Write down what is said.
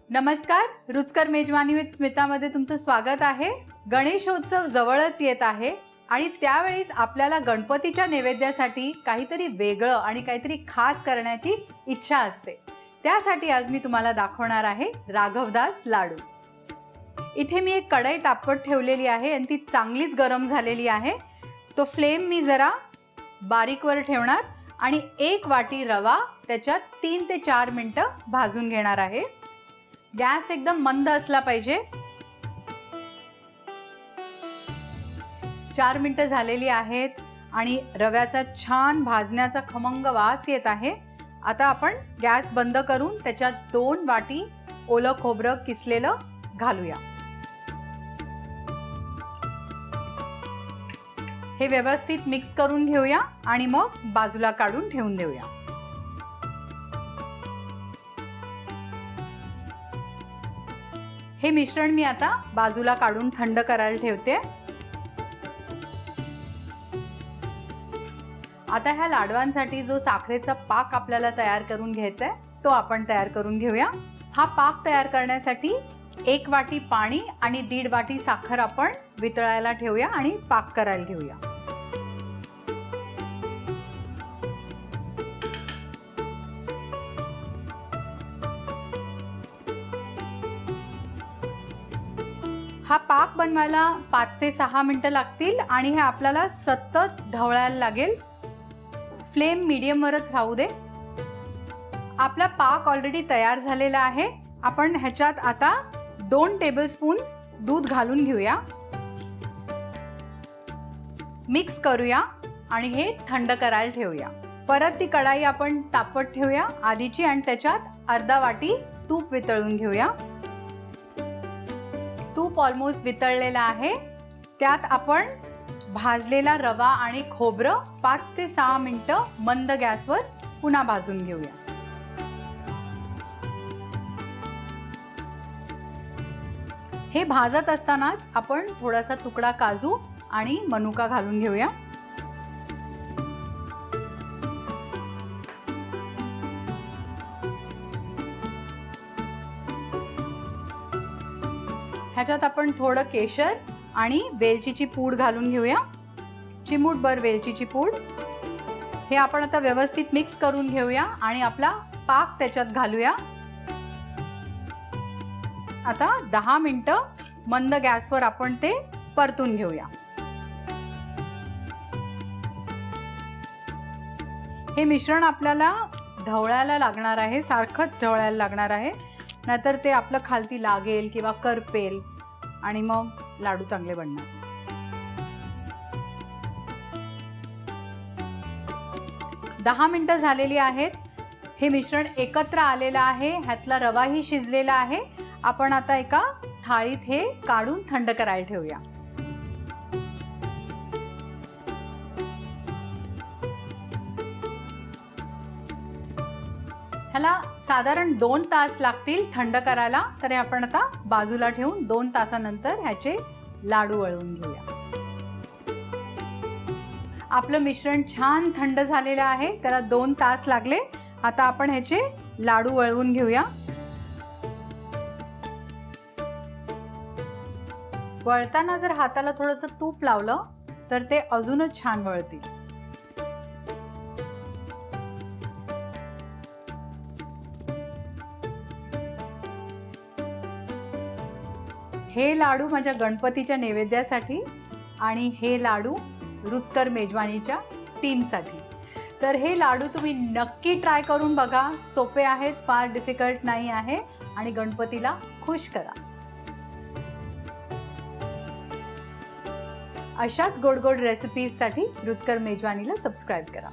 नमस्कार, रुचकर मेजवानी विथ स्मितामध्ये तुमचं स्वागत आहे। गणेशोत्सव जवळच येत आहे आणि त्यावेळेस आपल्याला गणपतीच्या नैवेद्यासाठी काहीतरी वेगळं आणि काहीतरी खास करण्याची इच्छा असते। त्यासाठी आज मी तुम्हाला दाखवणार आहे राघवदास लाडू। इथे मी एक कढई तापवत ठेवलेली आहे आणि ती चांगलीच गरम झालेली आहे। तो फ्लेम मी जरा बारीकवर ठेवणार आणि एक वाटी रवा त्याच्यात 3 ते 4 मिनिटं भाजून घेणार आहे। गॅस एकदम मंद असला पाहिजे। 4 मिनिटं झालेली आहेत आणि रव्याचा छान भाजण्याचा खमंग वास येत आहे। आता आपण गॅस बंद करून त्याच्यात 2 वाटी ओलं खोबरं किसलेलं घालूया। हे व्यवस्थित मिक्स करून घेऊया आणि मग बाजूला काढून ठेवून देऊया। हे मिश्रण मी आता बाजूला काढून थंड करायला ठेवते। आता ह्या लाडवांसाठी जो साखरेचा पाक आपल्याला तयार करून घ्यायचा आहे तो आपण तयार करून घेऊया। हा पाक तयार करण्यासाठी 1 वाटी पाणी आणि 1.5 वाटी साखर आपण वितळायला ठेवूया आणि पाक करायला घेऊया। हा पाक बनवायला 5 ते 6 मिनिटं लागतील आणि हे आपल्याला सतत ढवळायला लागेल। फ्लेम मीडियमवरच राहू दे। आपला पाक ऑलरेडी तयार झालेला आहे। आपण ह्याच्यात आता 2 टेबलस्पून दूध घालून घेऊया, मिक्स करूया आणि हे थंड करायला ठेवूया। परत ती कढाई आपण तापवत ठेवूया आधीची आणि त्याच्यात अर्धा वाटी तूप वितळून घेऊया। तूप ऑलमोस्ट वितळलेला आहे। त्यात आपण भाजलेला रवा आणि खोबरं 5 ते 6 मिनिटं मंद गॅसवर पुन्हा भाजून घेऊया। हे भाजत असतानाच आपण थोडासा तुकडा काजू आणि मनुका घालून घेऊया। ह्याच्यात आपण थोडं केशर आणि वेलचीची पूड घालून घेऊया, चिमूटभर वेलचीची पूड। हे आपण आता व्यवस्थित मिक्स करून घेऊया आणि आपला पाक त्याच्यात घालूया। आता 10 मिनिटं मंद गॅसवर आपण ते परतून घेऊया। हे मिश्रण आपल्याला ढवळायला लागणार आहे, सारखंच ढवळायला लागणार आहे, नाहीतर ते आपलं खालती लागेल किंवा करपेल आणि मग लाडू चांगले बनणार। 10 मिनिटं झालेली आहेत। हे मिश्रण एकत्र आलेलं आहे, ह्यातला रवाही शिजलेला आहे। आपण आता एका थाळीत हे काढून थंड करायला ठेवूया। ह्याला साधारण 2 तास लागतील थंड करायला, तर आपण आता बाजूला ठेवून 2 तासानंतर ह्याचे लाडू वळवून घेऊया। आपलं मिश्रण छान थंड झालेलं आहे, त्याला 2 तास लागले। आता आपण ह्याचे लाडू वळवून घेऊया। वळताना जर हाताला थोडंसं तूप लावलं तर ते अजूनच छान वळतील। हे लाडू माझ्या गणपतीच्या नैवेद्यासाठी आणि हे लाडू रुचकर मेजवानीच्या टीमसाठी। तर हे लाडू तुम्ही नक्की ट्राय करून बघा। सोपे आहेत, फार डिफिकल्ट नाही आहे आणि गणपतीला खुश करा। अशाच गोड गोड रेसिपीजसाठी रुचकर मेजवानीला सबस्क्राइब करा।